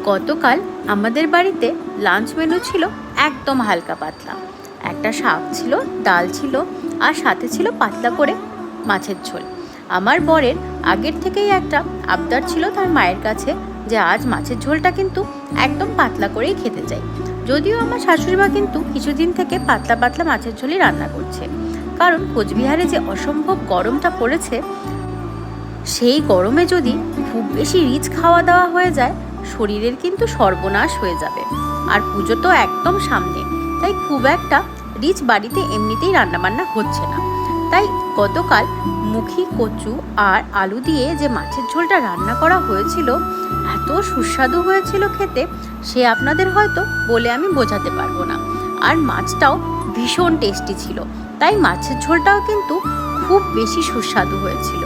গতকাল আমাদের বাড়িতে লাঞ্চ মেনু ছিল একদম হালকা পাতলা। একটা শাক ছিল, ডাল ছিল, আর সাথে ছিল পাতলা করে মাছের ঝোল। আমার বরের আগের থেকেই একটা আবদার ছিল তার মায়ের কাছে যে আজ মাছের ঝোলটা কিন্তু একদম পাতলা করেই খেতে চাই। যদিও আমার শাশুড়িমা কিন্তু কিছুদিন থেকে পাতলা পাতলা মাছের ঝোলই রান্না করছে, কারণ কোচবিহারে যে অসম্ভব গরমটা পড়েছে, সেই গরমে যদি খুব বেশি রিচ খাওয়া দাওয়া হয়ে যায় শরীরের কিন্তু সর্বনাশ হয়ে যাবে। আর পুজো তো একদম সামনে, তাই খুব একটা রিচ বাড়িতে এমনিতেই রান্নাবান্না হচ্ছে না। তাই গতকাল মুখি কচু আর আলু দিয়ে যে মাছের ঝোলটা রান্না করা হয়েছিল, এত সুস্বাদু হয়েছিল খেতে, সে আপনাদের হয়তো বলে আমি বোঝাতে পারবো না। আর মাছটাও ভীষণ টেস্টি ছিল, তাই মাছের ঝোলটাও কিন্তু খুব বেশি সুস্বাদু হয়েছিল।